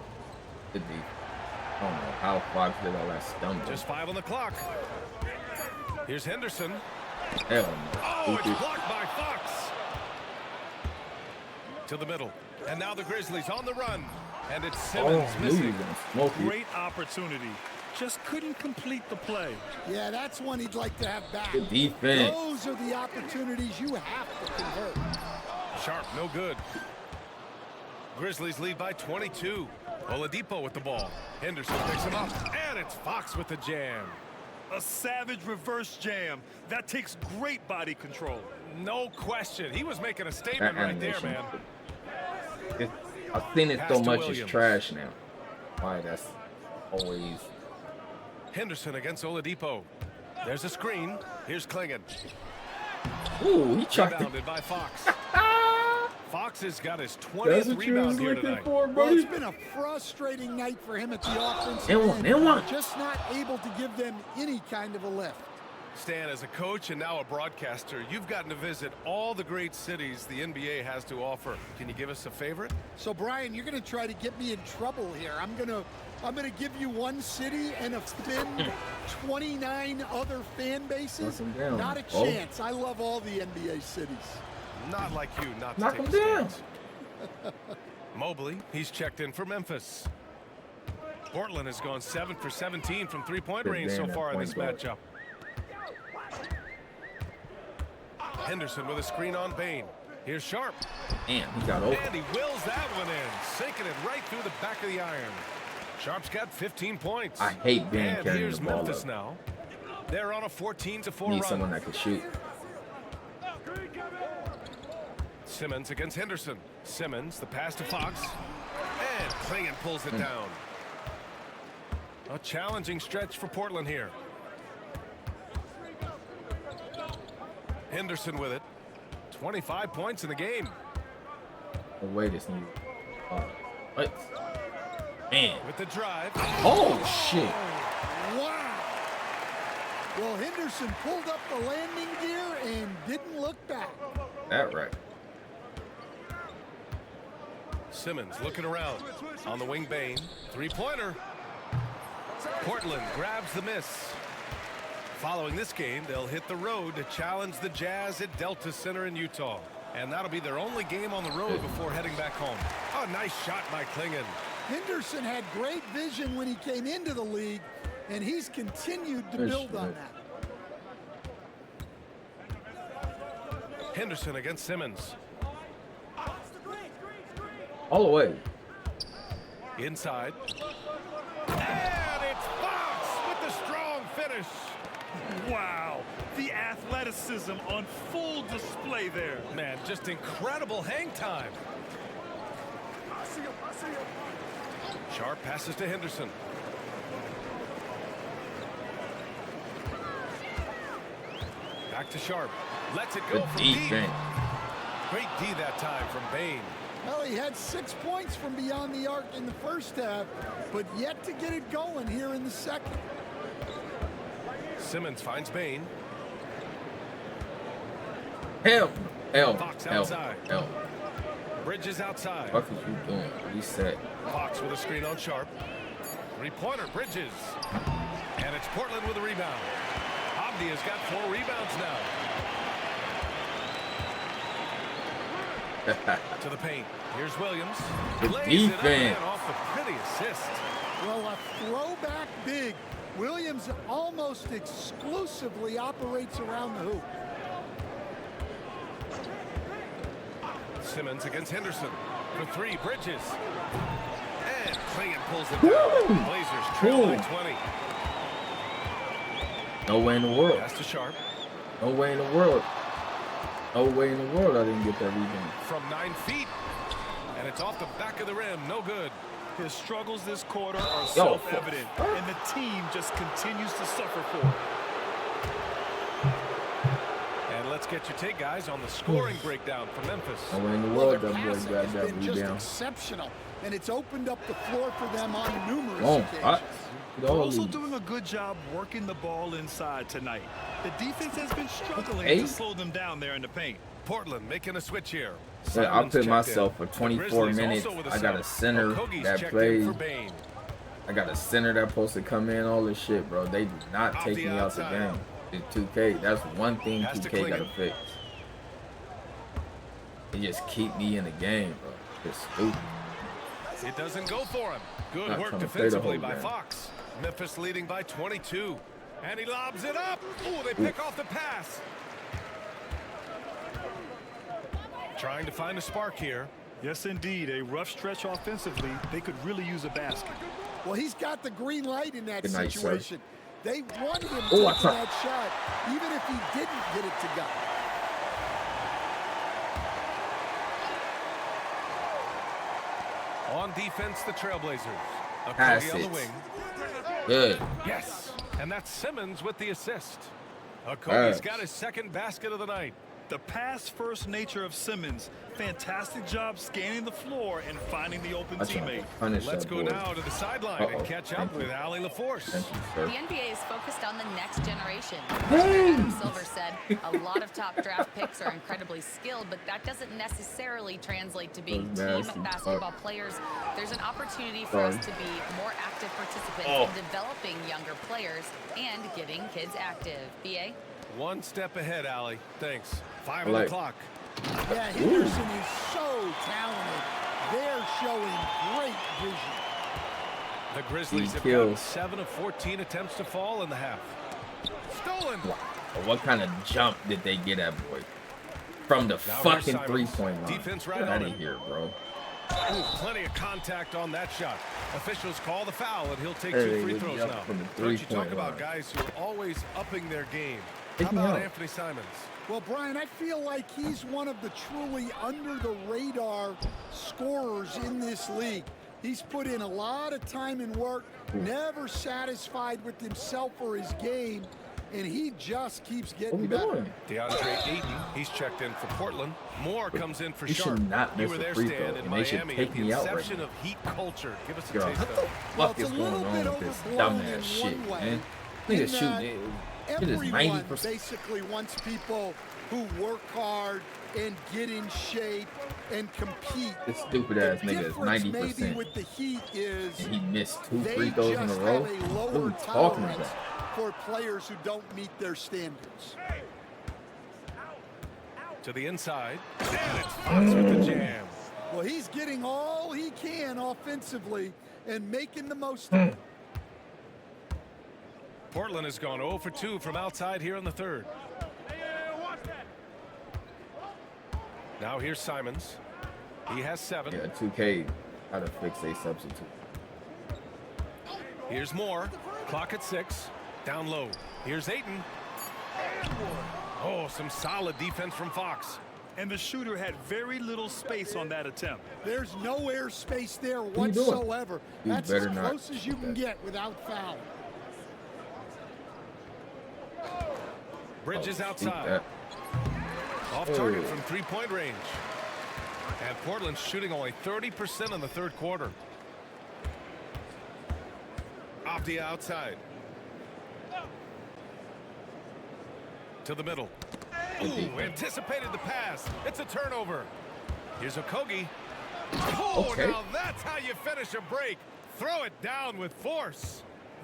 Good deep. I don't know how Fox did all that stumble. Just 5 on the clock. Here's Henderson. Hell no. Oh, it's Stupid. blocked by Fox. To the middle. And now the Grizzlies on the run. And it's Simmons Oh, knew he missing. was gonna smoke it. Great opportunity. Just couldn't complete the play. Yeah, that's one he'd like to have back. Good defense. Those are the opportunities you have to convert. Sharp, no good. Grizzlies lead by 22. Oladipo with the ball. Henderson picks him up. And it's Fox with the jam. A savage reverse jam. That takes great body control. No question. He was making a That statement right there, animation. man. I've seen it Pass so to much Williams. it's trash now. Why that's always. Henderson against Oladipo. There's a screen. Here's Klingon. Ooh, he chucked it. Rebounded by Fox. Fox has got his That's 20th what you was rebound here looking tonight. for, Well, it's buddy. been a frustrating night for him at the offensive And one, end. and one. Just not able to give them any kind of a lift. Stan, as a coach and now a broadcaster, you've gotten to visit all the great cities the NBA has to offer. Can you give us a favorite? So, Brian, you're going to try to get me in trouble here. I'm going to give you one city and offend 29 other fan bases. Knock 'em down. Not a Oh. chance. I love all the NBA cities. Not like you, not to Knock take him a down. stance. Mobley, he's checked in for Memphis. Portland has gone 7 for 17 from three-point Good range man, so that far in point this guard. matchup. Henderson with a screen on Bain. Here's Sharp. Damn, he got open. And he wills that one in, sinking it right through the back of the iron. Sharp's got 15 points. I hate being And carrying here's the ball Memphis up. now. They're on a 14-4 Need run. someone that can shoot. Simmons against Henderson. Simmons, the pass to Fox. And Klingon pulls it down. A challenging stretch for Portland here. Henderson with it. 25 points in the game. Oh, wait, it's new. What? Man. With the drive. Oh, shit. Wow. Well, Henderson pulled up the landing gear and didn't look back. That right. Simmons looking around. On the wing, Bain. Three-pointer. Portland grabs the miss. Following this game, they'll hit the road to challenge the Jazz at Delta Center in Utah. And that'll be their only game on the road before heading back home. A nice shot by Klingon. Henderson had great vision when he came into the league, and he's continued to build on that. Henderson against Simmons. All the way. Inside. And it's Fox with the strong finish. Wow. The athleticism on full display there. Man, just incredible hang time. Sharp passes to Henderson. Back to Sharp. Lets it go Good from deep. defense. Great D that time from Bain. Well, he had 6 points from beyond the arc in the first half, but yet to get it going here in the second. Simmons finds Bain. Hell. Fox outside. Bridges outside. What is you doing? Reset. Fox with a screen on Sharp. Three-pointer, Bridges. And it's Portland with a rebound. Abdi has got 4 rebounds now. To the paint. Here's Williams. Lays it in off the pretty assist. Well, a throwback big. Williams almost exclusively operates around the hoop. Simmons against Henderson. For 3, Bridges. And Clingan pulls it down. Blazers trail by 20. No way in the world. Pass to Sharp. No way in the world. No way in the world I didn't get that rebound. From 9 feet. And it's off the back of the rim. No good. His struggles this quarter are self-evident, and the team just continues to suffer for it. And let's get your take, guys, on the scoring breakdown for Memphis. No way in the world that boy passing grabbed has that been just rebound. exceptional, and it's opened up the floor for them on numerous occasions. They're also doing a good job working the ball inside tonight. The defense has been struggling to slow them down there in the paint. Portland making a switch here. So I'll put myself for 24 minutes. I got a center that plays. I got a center that supposed to come in, all this shit, bro. They do not take me out the game. It's 2K. That's one thing 2K got to fix. They just keep me in the game, bro. It's stupid. It doesn't go for him. Good work defensively by Fox. Memphis leading by 22. And he lobs it up. Ooh, they pick off the pass. Trying to find a spark here. Yes, indeed. A rough stretch offensively. They could really use a basket. Well, he's got the green light in that situation. They want him to take that shot, even if he didn't get it to go. On defense, the Trailblazers. Pass on the it. wing. Good. Yes. And that's Simmons with the assist. Okogi's got his second basket of the night. The pass-first nature of Simmons. Fantastic job scanning the floor and finding the open teammate. Let's go now to the sideline and catch up with Allie LaForce. The NBA is focused on the next generation. Adam Silver said, a lot of top draft picks are incredibly skilled, but that doesn't necessarily translate to being team basketball players. There's an opportunity for us to be more active participants in developing younger players and getting kids active. BA? One step ahead, Allie. Thanks. 5 on the clock. Yeah, Henderson is so talented. They're showing great vision. The Grizzlies have gotten 7 of 14 attempts to fall in the half. Stolen. What kind of jump did they get at, boy? From the fucking three-point line. Defense right Get on out of it. here, bro. Ooh, plenty of contact on that shot. Officials call the foul, and he'll take 2 free throws now. Don't you talk about guys who are always upping their game. How about Anthony Simons? Well, Brian, I feel like he's one of the truly under-the-radar scorers in this league. He's put in a lot of time and work, never satisfied with himself or his game, and he just keeps getting better. DeAndre Ayton, he's checked in for Portland. Moore comes in for Sharp. You were there, Stan, in Miami at the inception of Heat culture. Give us a taste of it. What the fuck is going on with this dumbass shit, man? Nigga shooting. It is 90%. Basically wants people who work hard and get in shape and compete. This stupid ass nigga is 90%. Maybe with the Heat is and he missed 2 free throws in a row. What are we talking about? For players who don't meet their standards. To the inside. And it's Fox with the jam. Well, he's getting all he can offensively and making the most of it. Portland has gone 0 for 2 from outside here in the third. Now here's Simons. He has 7. Yeah, 2K, how to fix a substitute. Here's Moore. Clock at 6. Down low. Here's Ayton. Oh, some solid defense from Fox. And the shooter had very little space on that attempt. There's no air space there whatsoever. That's as close as you can get without foul. Bridges outside. Off target from 3-point range. And Portland's shooting only 30% in the third quarter. Off the outside. To the middle. Ooh, anticipated the pass. It's a turnover. Here's Okogie. Oh, Okay. now that's how you finish a break. Throw it down with force.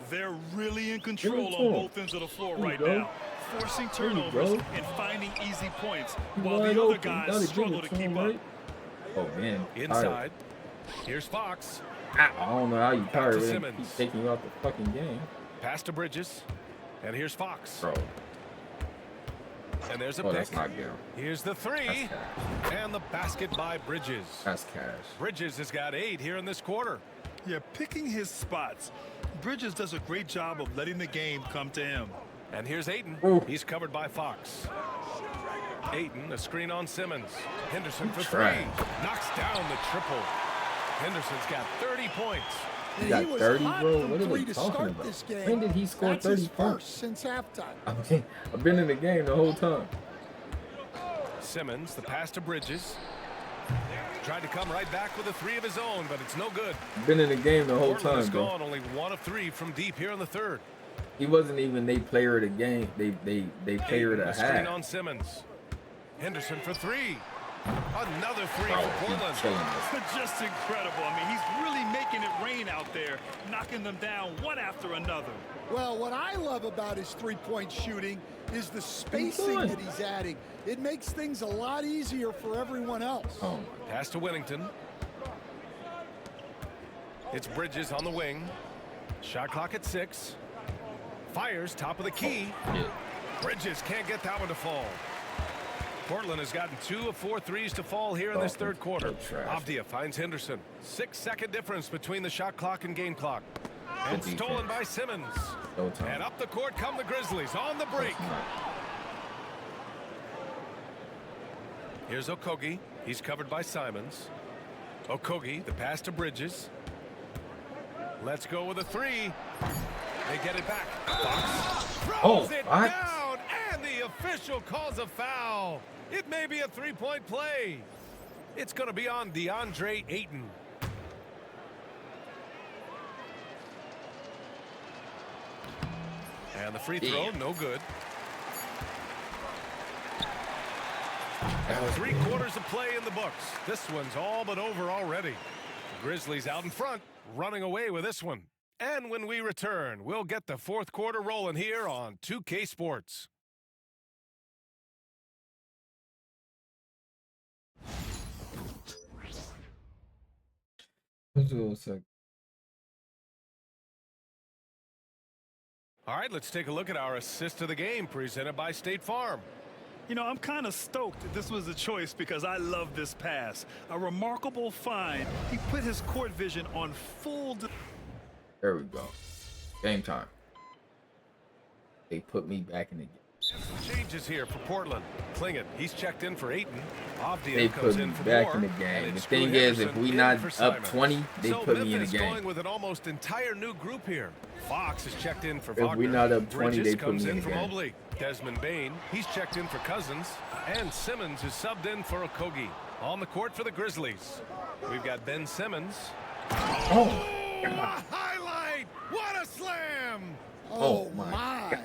They're really in control Give it to on him. both ends of the floor There you right go. now, forcing There you turnovers go. and finding easy points, He's while wide the other open. Gotta guys give struggle it to to keep him, up. right? Oh, man. Inside. Here's Fox. I don't know how you Back tired to of him. Simmons. Keep taking you out the fucking game. Pass to Bridges. And here's Fox. Bro. And there's a Oh, pick. that's not good. Here's the three. And the basket by Bridges. That's cash. Bridges has got 8 here in this quarter. Yeah, picking his spots. Bridges does a great job of letting the game come to him. And here's Ayton. Ooh. He's covered by Fox. Ayton, a screen on Simmons. Henderson for Trash. 3. Knocks down the triple. Henderson's got 30 points. He And got he was 30, hot bro. from What are three they to talking start about? this game. When did he score That's 30 his points? first since halftime. I've been in the game the whole time. Simmons, the pass to Bridges. Tried to come right back with a 3 of his own, but it's no good. I've been in the game the whole Portland is time, bro. gone only 1 of 3 from deep here in the third. He wasn't even they player of the game. They player of Ayton, the a screen half. on Simmons. Henderson for 3. Another 3 Bro, for he's Portland. killing us. Just incredible. I mean, he's really making it rain out there, knocking them down one after another. Well, what I love about his three-point shooting is the spacing good. that he's adding. It makes things a lot easier for everyone else. Oh, Pass to Whittington. It's Bridges on the wing. Shot clock at 6. Fires top of the key. yeah. Bridges can't get that one to fall. Portland has gotten 2 of 4 threes to fall here in this third quarter. Trash. Avdia finds Henderson. 6-second difference between the shot clock and game clock. And Good stolen defense. by Simmons. No time. And up the court come the Grizzlies on the break. Here's Okogie. He's covered by Simons. Okogie, the pass to Bridges. Let's go with a 3. They get it back. Fox throws it what? down, and the official calls a foul. It may be a 3-point play. It's going to be on DeAndre Ayton. And the free throw, no good. And 3 quarters of play in the books. This one's all but over already. Grizzlies out in front, running away with this one. And when we return, we'll get the fourth quarter rolling here on 2K Sports. All right, let's take a look at our assist of the game presented by State Farm. You know, I'm kind of stoked that this was a choice because I love this pass. A remarkable find. He put his court vision on full. There we go. Game time. They put me back in the game. Some changes here for Portland. Klingett, he's checked in for Ayton. They Avdia put comes me in for back Moore, in the and game. The it's thing Drew is, if Henderson we in not for up Simons. 20, they So put me in the Memphis game. going with an almost entire new group here. Fox is checked in for If Wagner. we not up 20, Bridges they put comes me in in the for game. Mobley. Desmond Bain, he's checked in for Cousins. And Simmons is subbed in for Okogie. On the court for the Grizzlies, we've got Ben Simmons. Oh, A highlight! What a slam! Oh, my my.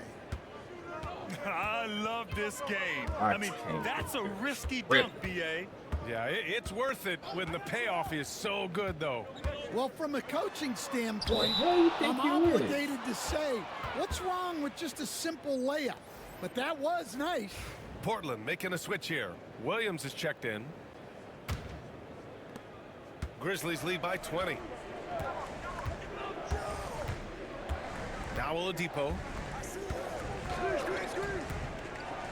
I love this game. I I mean, can't that's a believe risky Rip. dunk, BA. Yeah, it's worth it when the payoff is so good, though. Well, from a coaching standpoint, What do you think I'm you is? obligated to say, what's wrong with just a simple layup? But that was nice. Portland making a switch here. Williams is checked in. Grizzlies lead by 20. Now Oladipo.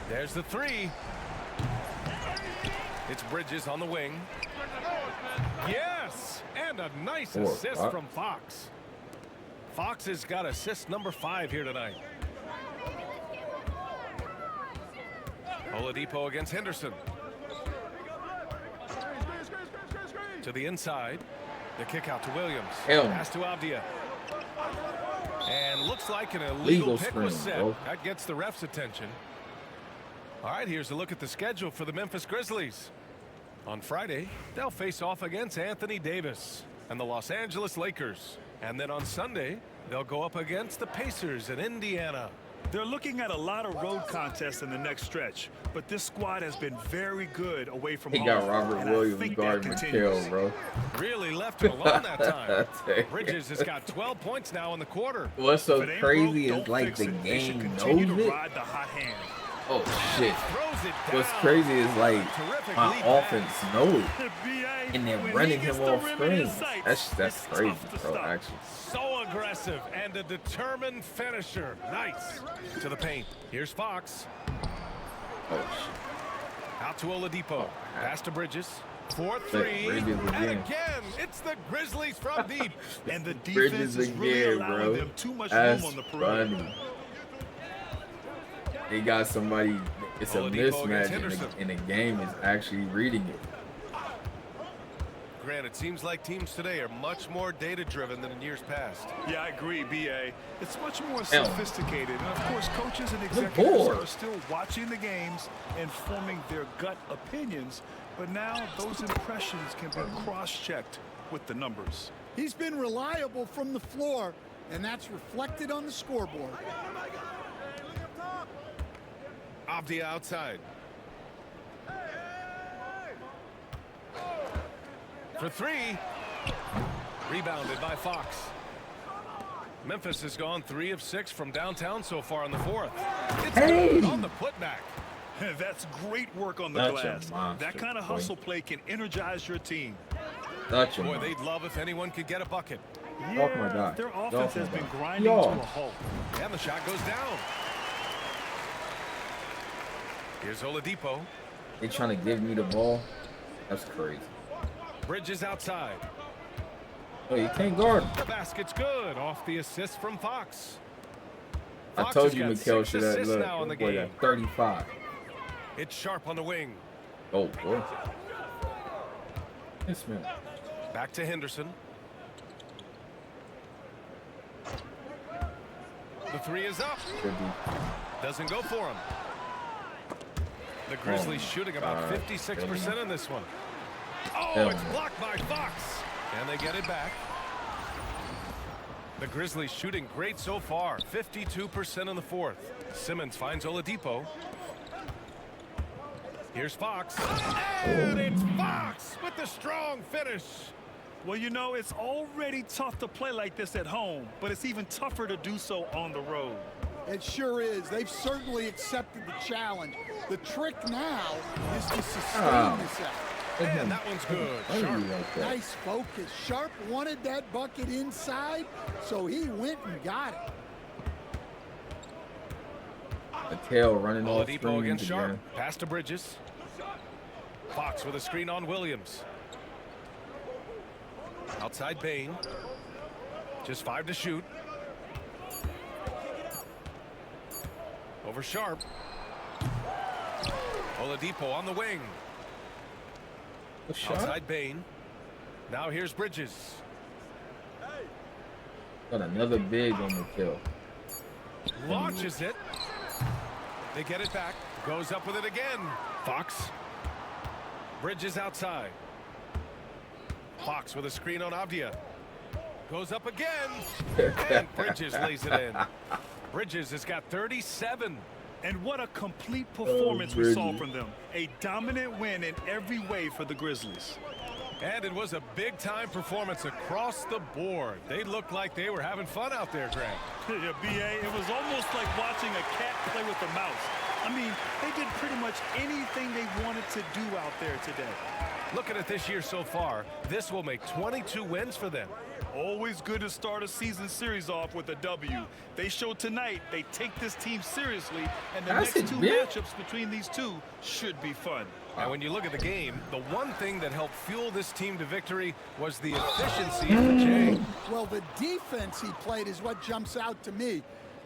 There's the 3. It's Bridges on the wing. Yes! And a nice assist from Fox. Fox has got assist number 5 here tonight. Oladipo against Henderson. To the inside. The kick out to Williams. Pass to Avdia. And looks like an illegal pick was set. That gets the ref's attention. All right, here's a look at the schedule for the Memphis Grizzlies. On Friday, they'll face off against Anthony Davis and the Los Angeles Lakers. And then on Sunday, they'll go up against the Pacers in Indiana. They're looking at a lot of road contests in the next stretch, but this squad has been very good away from home. He got Robert Williams guarding McHale, bro. Really left him alone that time. Bridges has got 12 points now in the quarter. What's so crazy is like the game knows it. Oh shit. What's crazy is like my offense knows it. And they're running him off screen. That's crazy, bro, actually. So aggressive and a determined finisher. Nice. To the paint. Here's Fox. Oh shit. Out to Oladipo. Pass to Bridges. 4-3. And again, it's the Grizzlies from deep. And the defense is really allowing them too much room on the perimeter. They got somebody, it's a mismatch, and the game is actually reading it. Grant, it seems like teams today are much more data-driven than in years past. Yeah, I agree, B.A. It's much more sophisticated. And, of course, coaches and executives are still watching the games and forming their gut opinions. But now those impressions can be cross-checked with the numbers. He's been reliable from the floor, and that's reflected on the scoreboard. Avdia outside. For three. Rebounded by Fox. Memphis has gone 3 of 6 from downtown so far in the fourth. It's good on the putback. That's great work on the glass. That kind of hustle play can energize your team. Boy, they'd love if anyone could get a bucket. Yeah, their offense has been grinding to a halt. And the shot goes down. Here's Oladipo. They trying to give me the ball. That's crazy. Bridges outside. Oh, you can't guard. The basket's good off the assist from Fox. I told you McHale should have now in the game. 35. It's Sharp on the wing. Oh, boy. Yes, man. Back to Henderson. The three is up. Doesn't go for him. The Grizzlies shooting about 56% in this one. Oh, it's blocked by Fox. And they get it back. The Grizzlies shooting great so far. 52% in the fourth. Simmons finds Oladipo. Here's Fox. And it's Fox with the strong finish. Well, you know, it's already tough to play like this at home, but it's even tougher to do so on the road. It sure is. They've certainly accepted the challenge. The trick now is to sustain this effort. And that one's good. Sharp. Nice focus. Sharp wanted that bucket inside, so he went and got it. McHale running off Oladipo against Sharp. Pass to Bridges. Fox with a screen on Williams. Outside Bain. Just 5 to shoot. Over Sharp. Oladipo on the wing. Outside Bain. Now here's Bridges. Got another big on the kill. Launches it. They get it back. Goes up with it again. Fox. Bridges outside. Fox with a screen on Avdia. Goes up again. And Bridges lays it in. Bridges has got 37. And what a complete performance we saw from them. A dominant win in every way for the Grizzlies. And it was a big-time performance across the board. They looked like they were having fun out there, Grant. Yeah, B.A., it was almost like watching a cat play with a mouse. I mean, they did pretty much anything they wanted to do out there today. Looking at this year so far, this will make 22 wins for them. Always good to start a season series off with a W. They showed tonight they take this team seriously, and the next 2 matchups between these two should be fun. And when you look at the game, the one thing that helped fuel this team to victory was the efficiency of Jay. Well, the defense he played is what jumps out to me.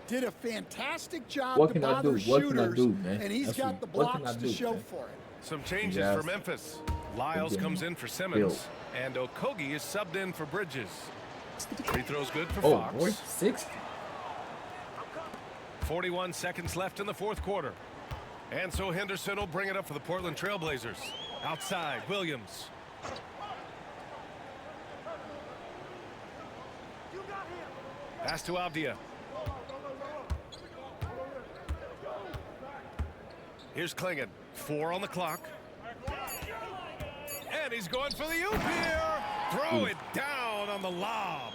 Did a fantastic job to bother shooters, and he's got the blocks to show for it. Some changes for Memphis. Lyles comes in for Simmons, and Okogie is subbed in for Bridges. Free throw's good for Fox. Boy, 60. 41 seconds left in the fourth quarter. And so Henderson will bring it up for the Portland Trailblazers. Outside, Williams. Pass to Avdia. Here's Klingon. 4 on the clock. And he's going for the oop here. Throw it down on the lob.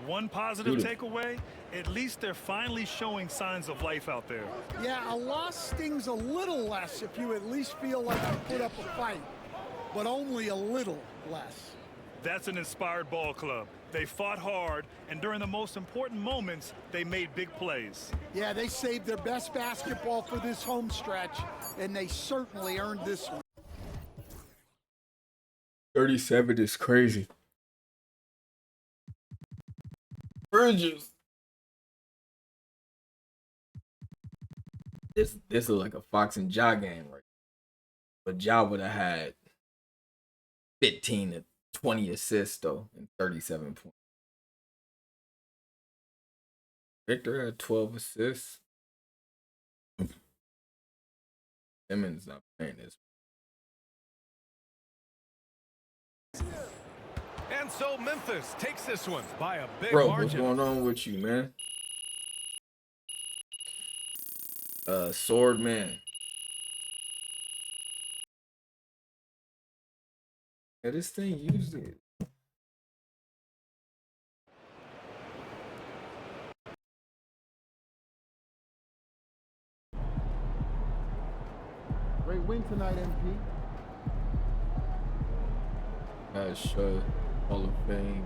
One positive takeaway, at least they're finally showing signs of life out there. Yeah, a loss stings a little less if you at least feel like you put up a fight, but only a little less. That's an inspired ball club. They fought hard, and during the most important moments, they made big plays. Yeah, they saved their best basketball for this home stretch, and they certainly earned this one. 37 is crazy. Bridges. This is like a Fox and Ja game, right? But Ja would have had 15 to 20 assists though, and 37 points. Victor had 12 assists. Simmons not playing this. And so Memphis takes this one by a big margin. margin. What's going on with you, man? Sword man. Yeah, this thing used it. Great win tonight, MP. Hall of Fame.